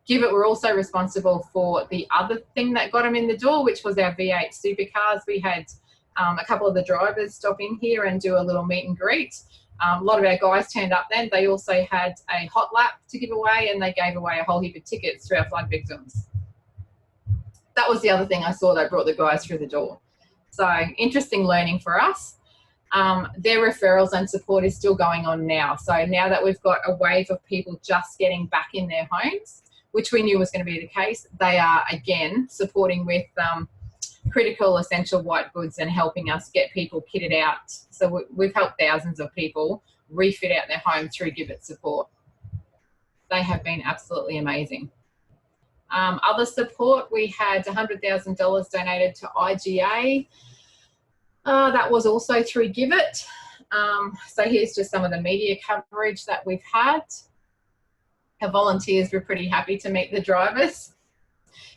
GIVIT were also responsible for the other thing that got them in the door, which was our V8 supercars. We had a couple of the drivers stop in here and do a little meet and greet. A lot of our guys turned up then. They also had a hot lap to give away, and they gave away a whole heap of tickets to our flood victims. That was the other thing I saw that brought the guys through the door. So interesting learning for us. Their referrals and support is still going on now. So now that we've got a wave of people just getting back in their homes, which we knew was going to be the case, they are again supporting with critical essential white goods and helping us get people kitted out. So we've helped thousands of people refit out their home through GIVIT support. They have been absolutely amazing. Other support, we had $100,000 donated to IGA. That was also through GIVIT. So here's just some of the media coverage that we've had. Our volunteers were pretty happy to meet the drivers.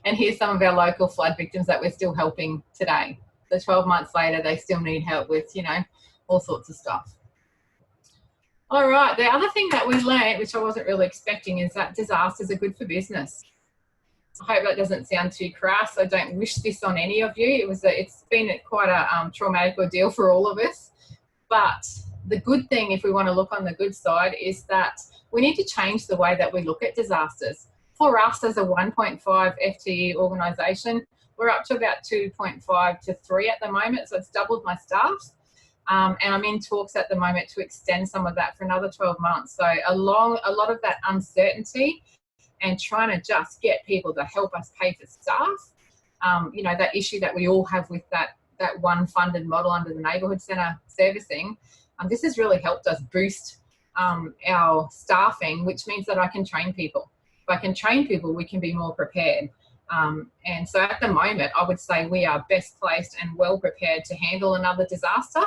And here's some of our local flood victims that we're still helping today. So 12 months later, they still need help with, you know, all sorts of stuff. All right, the other thing that we learned, which I wasn't really expecting, is that disasters are good for business. I hope that doesn't sound too crass. I don't wish this on any of you. It's been quite a traumatic ordeal for all of us. But the good thing, if we want to look on the good side, is that we need to change the way that we look at disasters. For us as a 1.5 FTE organisation, we're up to about 2.5 to 3 at the moment. So it's doubled my staff. And I'm in talks at the moment to extend some of that for another 12 months. So a lot of that uncertainty and trying to just get people to help us pay for staff, you know, that issue that we all have with that one funded model under the Neighbourhood Centre servicing, this has really helped us boost our staffing, which means that I can train people. If I can train people, we can be more prepared. And so at the moment, I would say we are best placed and well prepared to handle another disaster.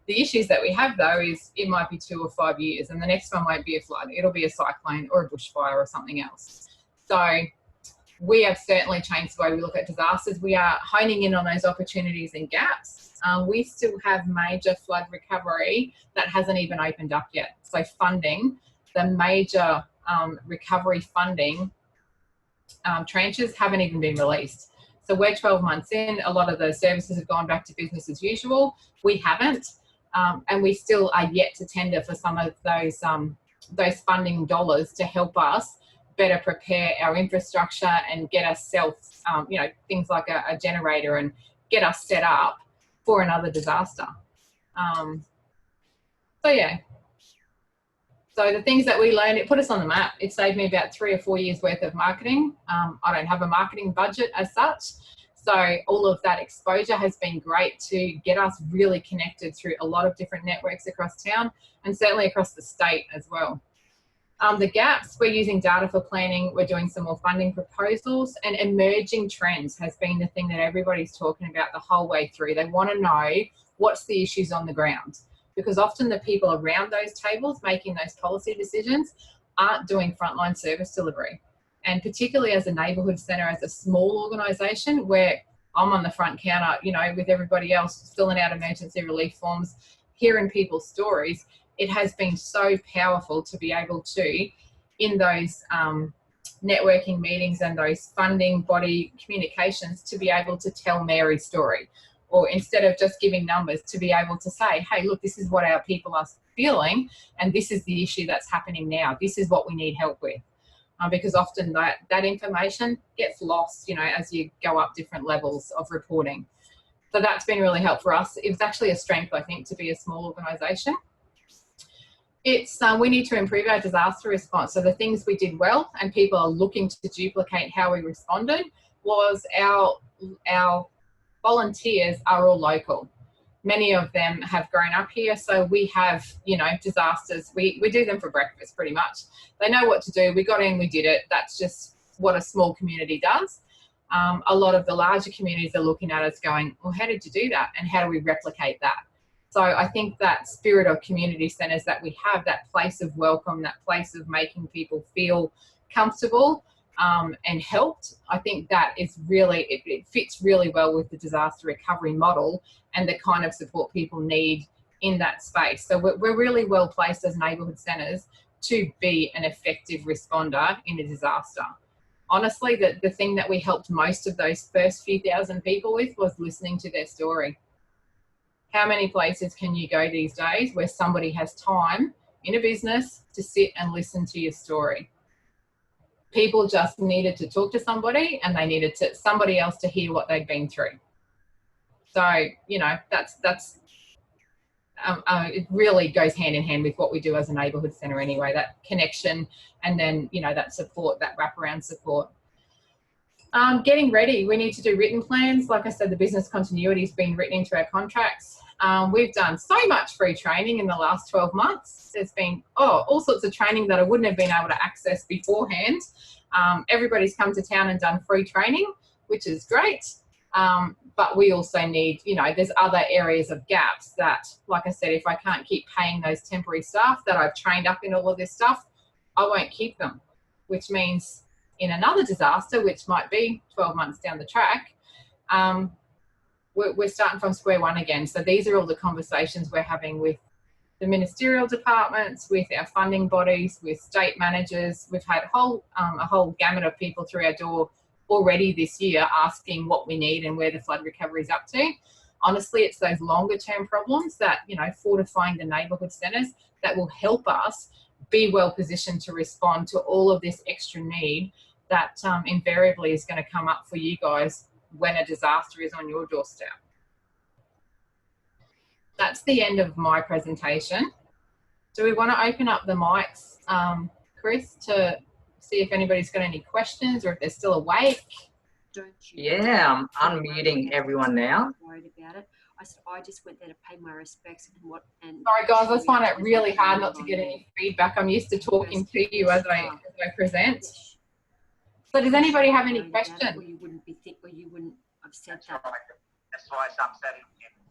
The issues that we have, though, is it might be 2 or 5 years, and the next one won't be a flood. It'll be a cyclone or a bushfire or something else. So we have certainly changed the way we look at disasters. We are honing in on those opportunities and gaps. We still have major flood recovery that hasn't even opened up yet. So funding, the major recovery funding tranches haven't even been released. So we're 12 months in. A lot of the services have gone back to business as usual. We haven't. And we still are yet to tender for some of those funding dollars to help us better prepare our infrastructure and get us you know, things like a generator and get us set up for another disaster. So yeah. So the things that we learned, it put us on the map. It saved me about 3 or 4 years worth of marketing. I don't have a marketing budget as such. So all of that exposure has been great to get us really connected through a lot of different networks across town and certainly across the state as well. The gaps, we're using data for planning. We're doing some more funding proposals, and emerging trends has been the thing that everybody's talking about the whole way through. They want to know what's the issues on the ground, because often the people around those tables making those policy decisions aren't doing frontline service delivery. And particularly as a neighbourhood centre, as a small organisation where I'm on the front counter, you know, with everybody else filling out emergency relief forms, hearing people's stories, it has been so powerful to be able to, in those networking meetings and those funding body communications, to be able to tell Mary's story. Or instead of just giving numbers, to be able to say, hey, look, this is what our people are feeling, and this is the issue that's happening now. This is what we need help with. Because often that information gets lost, you know, as you go up different levels of reporting. So that's been really helpful for us. It was actually a strength, I think, to be a small organisation. It's we need to improve our disaster response. So the things we did well, and people are looking to duplicate how we responded, was our volunteers are all local. Many of them have grown up here, so we have, you know, disasters. We do them for breakfast pretty much. They know what to do. We got in, we did it. That's just what a small community does. A lot of the larger communities are looking at us going, well, how did you do that? And how do we replicate that? So I think that spirit of community centres that we have, that place of welcome, that place of making people feel comfortable and helped, I think that is really, it fits really well with the disaster recovery model and the kind of support people need in that space. So we're really well placed as neighbourhood centres to be an effective responder in a disaster. Honestly, the thing that we helped most of those first few thousand people with was listening to their story. How many places can you go these days where somebody has time in a business to sit and listen to your story? People just needed to talk to somebody, and they needed somebody else to hear what they'd been through. So, you know, it really goes hand in hand with what we do as a neighbourhood centre anyway, that connection, and then, you know, that support, that wraparound support. Getting ready, we need to do written plans. Like I said, the business continuity has been written into our contracts. We've done so much free training in the last 12 months. There's been all sorts of training that I wouldn't have been able to access beforehand. Everybody's come to town and done free training, which is great. But we also need, you know, there's other areas of gaps that, like I said, if I can't keep paying those temporary staff that I've trained up in all of this stuff, I won't keep them, which means in another disaster, which might be 12 months down the track, we're starting from square one again. So these are all the conversations we're having with the ministerial departments, with our funding bodies, with state managers. We've had a whole gamut of people through our door already this year asking what we need and where the flood recovery is up to. Honestly, it's those longer term problems that, you know, fortifying the neighbourhood centres that will help us be well positioned to respond to all of this extra need that invariably is going to come up for you guys when a disaster is on your doorstep. That's the end of my presentation. Do we want to open up the mics, Chris, to see if anybody's got any questions or if they're still awake? Don't you? Yeah, I'm unmuting everyone now. Worried about it. I said I just went there to pay my respects and Sorry guys, I find it really hard not to get any feedback. I'm used to talking to you as I present. So does anybody have any questions? Or you wouldn't have said that. That's why some said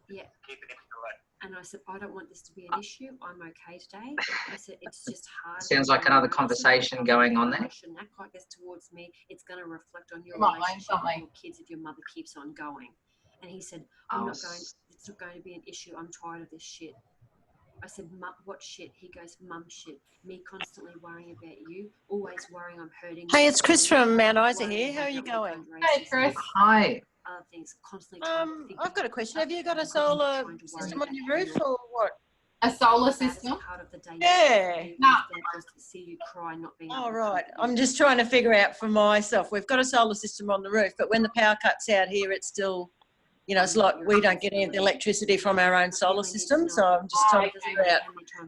yeah. Keep it in the And I said, I don't want this to be an issue. I'm okay today. I said, it's just hard. Sounds like another conversation going on there. That quite gets towards me. It's going to reflect on your Might relationship learn with your kids if your mother keeps on going. And he said, it's not going to be an issue. I'm tired of this shit. I said, what shit? He goes, mum shit. Me constantly worrying about you, always worrying I'm hurting. Hey, it's Chris from Mount Isa here. How are you going? Hey, Chris. Hi. Other things, constantly I've got a question. Have you got a solar system on your roof or what? A solar system? Part of the day. Yeah. No. Just to see you cry, not being. Oh, right. I'm just trying to figure out for myself. We've got a solar system on the roof, but when the power cuts out here, it's still, you know, it's like we don't get any of the electricity from our own solar system. So I'm just trying to figure out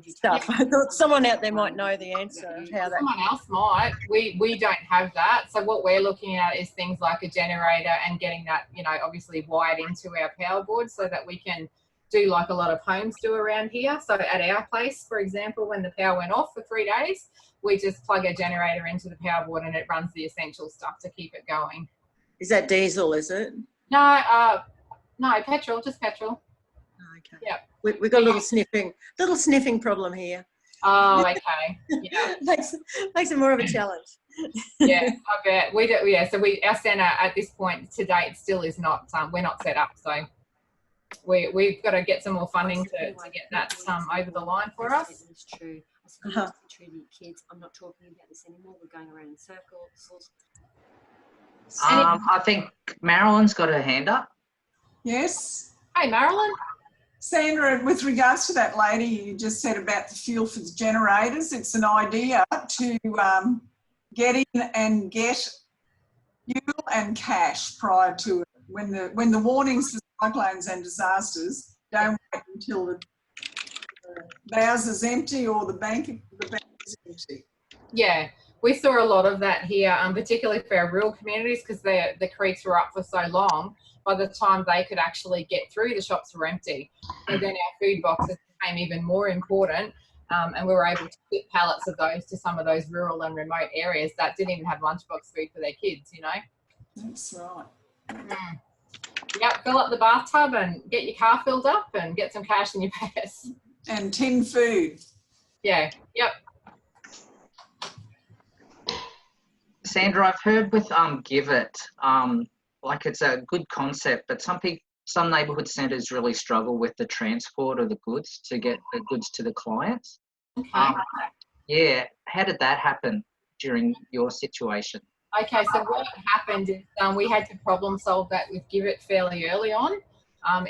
stuff. I thought someone out there might know the answer of how that. Someone else might. We don't have that. So what we're looking at is things like a generator and getting that, you know, obviously wired into our power board so that we can do like a lot of homes do around here. So at our place, for example, when the power went off for 3 days, we just plug a generator into the power board and it runs the essential stuff to keep it going. Is that diesel, is it? No, petrol, just petrol. Okay. Yeah. We've got a little sniffing problem here. Oh, okay. Yeah. makes it more of a challenge. Yeah, I bet. We do, yeah, so our centre at this point to date still is not, we're not set up. So we've got to get some more funding to get that over the line for us. It's true. I said, you must be true to your kids. I'm not talking about this anymore. We're going around in circles. I think Marilyn's got her hand up. Yes. Hey, Marilyn. Sandra, with regards to that lady you just said about the fuel for the generators, it's an idea to get in and get fuel and cash prior to it. When the warnings for cyclones and disasters, don't wait until the bowser's empty or the bank is empty. Yeah. We saw a lot of that here, particularly for our rural communities, because the creeks were up for so long. By the time they could actually get through, the shops were empty. So then our food boxes became even more important, and we were able to get pallets of those to some of those rural and remote areas that didn't even have lunchbox food for their kids, you know. That's right. Mm. Yep, fill up the bathtub and get your car filled up and get some cash in your purse. And tin food. Yeah, yep. Sandra, I've heard with GIVIT, like it's a good concept, but some neighbourhood centres really struggle with the transport of the goods to get the goods to the clients. Okay. Yeah, how did that happen during your situation? Okay, so what happened is we had to problem solve that with GIVIT fairly early on.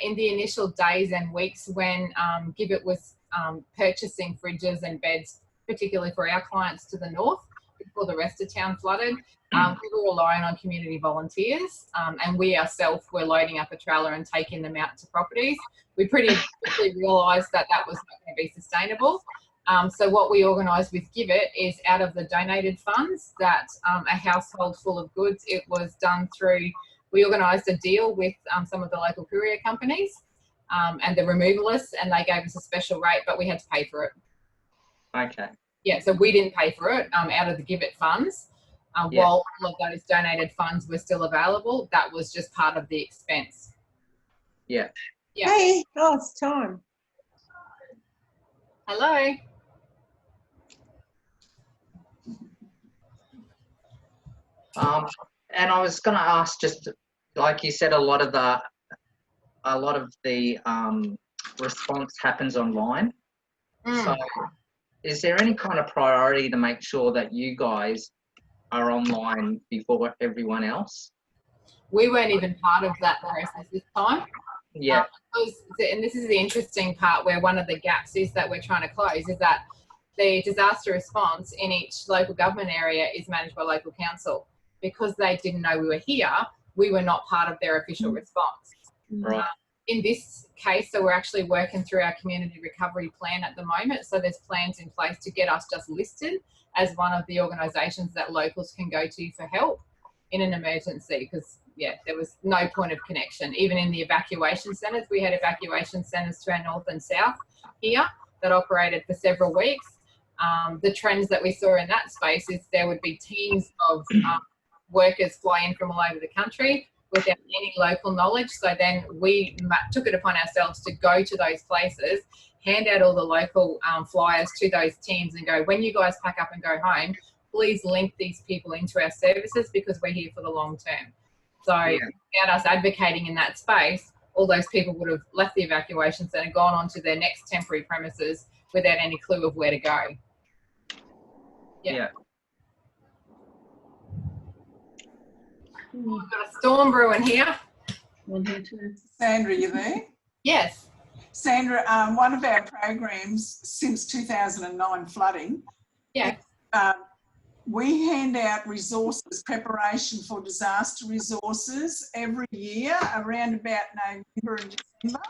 In the initial days and weeks when GIVIT was purchasing fridges and beds, particularly for our clients to the north, before the rest of town flooded, we were relying on community volunteers, and we ourselves were loading up a trailer and taking them out to properties. We pretty quickly realised that that was not going to be sustainable. So what we organised with GIVIT is out of the donated funds that a household full of goods, it was done through, we organised a deal with some of the local courier companies and the removalists, and they gave us a special rate, but we had to pay for it. Okay. Yeah, so we didn't pay for it out of the GIVIT funds. While all of those donated funds were still available, that was just part of the expense. Yeah. Yeah. Hey, oh, it's time. Hello. And I was going to ask, just like you said, a lot of the response happens online. So is there any kind of priority to make sure that you guys are online before everyone else? We weren't even part of that process this time. Yeah. And this is the interesting part where one of the gaps is that we're trying to close, is that the disaster response in each local government area is managed by local council. Because they didn't know we were here, we were not part of their official response. Right. In this case, so we're actually working through our community recovery plan at the moment. So there's plans in place to get us just listed as one of the organisations that locals can go to for help in an emergency, because there was no point of connection. Even in the evacuation centres, we had evacuation centres to our north and south here that operated for several weeks. The trends that we saw in that space is there would be teams of workers fly in from all over the country without any local knowledge. So then we took it upon ourselves to go to those places, hand out all the local flyers to those teams and go, when you guys pack up and go home, please link these people into our services because we're here for the long term. So without us advocating in that space, all those people would have left the evacuation centre, gone on to their next temporary premises without any clue of where to go. Yeah. We've got a storm brewing here. Sandra, you there? Yes. Sandra, one of our programs since 2009 flooding, we hand out resources, preparation for disaster resources every year around about November and December.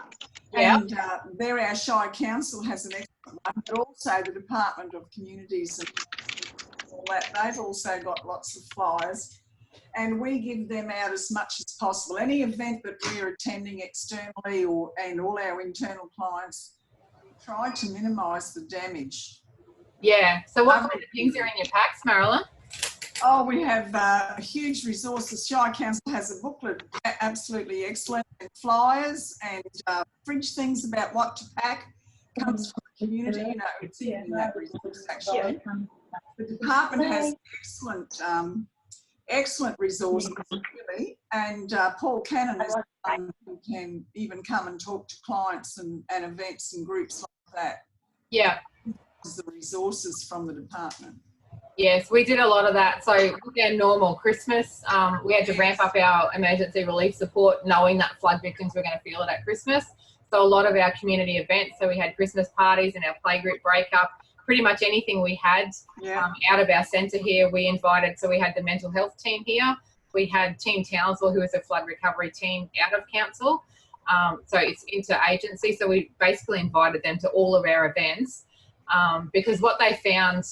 And there our Shire Council has an excellent one, but also the Department of Communities and all that, they've also got lots of flyers. And we give them out as much as possible. Any event that we're attending externally and all our internal clients, we try to minimise the damage. Yeah. So what kind of things are in your packs, Marilyn? Oh, we have huge resources. Shire Council has a booklet, absolutely excellent, and flyers and fridge things about what to pack. Comes from the community, you know, it's in that resource actually. The department has excellent resources, really, and Paul Cannon is one who can even come and talk to clients and events and groups like that. Yeah. The resources from the department. Yes, we did a lot of that. So with our normal Christmas, we had to ramp up our emergency relief support knowing that flood victims were going to feel it at Christmas. So a lot of our community events, so we had Christmas parties and our playgroup breakup, pretty much anything we had out of our centre here, we invited. So we had the mental health team here. We had Team Townsville, who is a flood recovery team out of council. So it's inter-agency. So we basically invited them to all of our events because what they found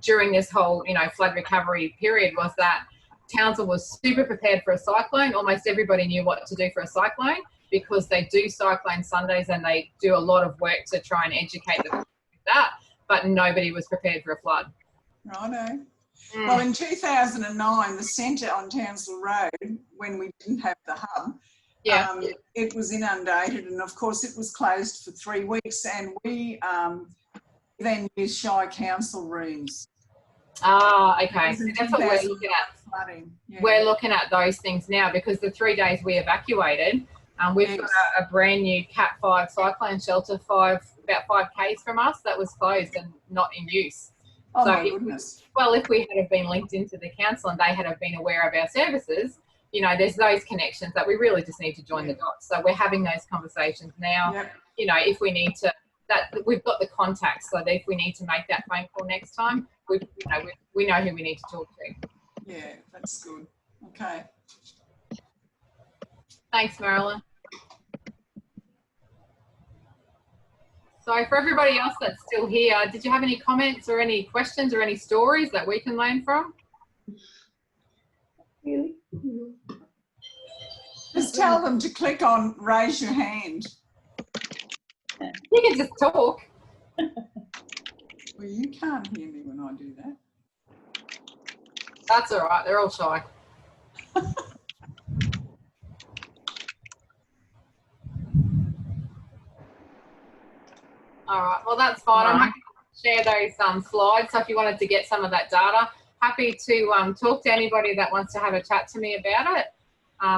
during this whole, you know, flood recovery period was that Townsville was super prepared for a cyclone. Almost everybody knew what to do for a cyclone because they do cyclone Sundays and they do a lot of work to try and educate them that, but nobody was prepared for a flood. Righto. Well, in 2009, the centre on Townsville Road, when we didn't have the hub, it was inundated, and of course it was closed for 3 weeks, and we then used Shire Council rooms. Ah, okay. So that's what we're looking at. Flooding. Yeah. We're looking at those things now because the 3 days we evacuated, we've got a brand new Cat 5 cyclone shelter about 5 k's from us that was closed and not in use. Oh, so my goodness. If we had have been linked into the council and they had have been aware of our services, you know, there's those connections that we really just need to join the dots. So we're having those conversations now. Yep. You know, if we need to, we've got the contacts, so that if we need to make that phone call next time, we know who we need to talk to. Yeah, that's good. Okay. Thanks, Marilyn. So for everybody else that's still here, did you have any comments or any questions or any stories that we can learn from? Really? Just tell them to click on raise your hand. You can just talk. Well, you can't hear me when I do that. That's all right. They're all shy. All right. Well, that's fine. I'm happy to share those slides. So if you wanted to get some of that data, happy to talk to anybody that wants to have a chat to me about it.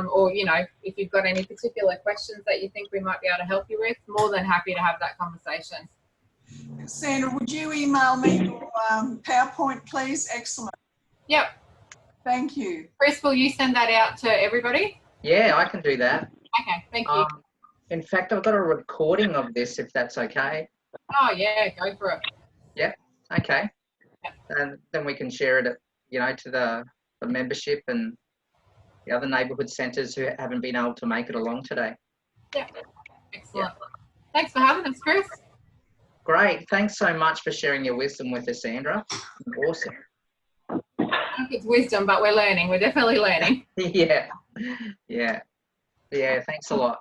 Or, you know, if you've got any particular questions that you think we might be able to help you with, more than happy to have that conversation. Sandra, would you email me your PowerPoint, please? Excellent. Yep. Thank you. Chris, will you send that out to everybody? Yeah, I can do that. Okay, thank you. In fact, I've got a recording of this, if that's okay. Oh, yeah, go for it. Yep. Okay. Yep. And then we can share it, you know, to the membership and the other neighbourhood centres who haven't been able to make it along today. Yeah. Excellent. Yeah. Thanks for having us, Chris. Great. Thanks so much for sharing your wisdom with us, Sandra. Awesome. I think it's wisdom, but we're learning. We're definitely learning. Yeah. Yeah. Yeah. Thanks a lot.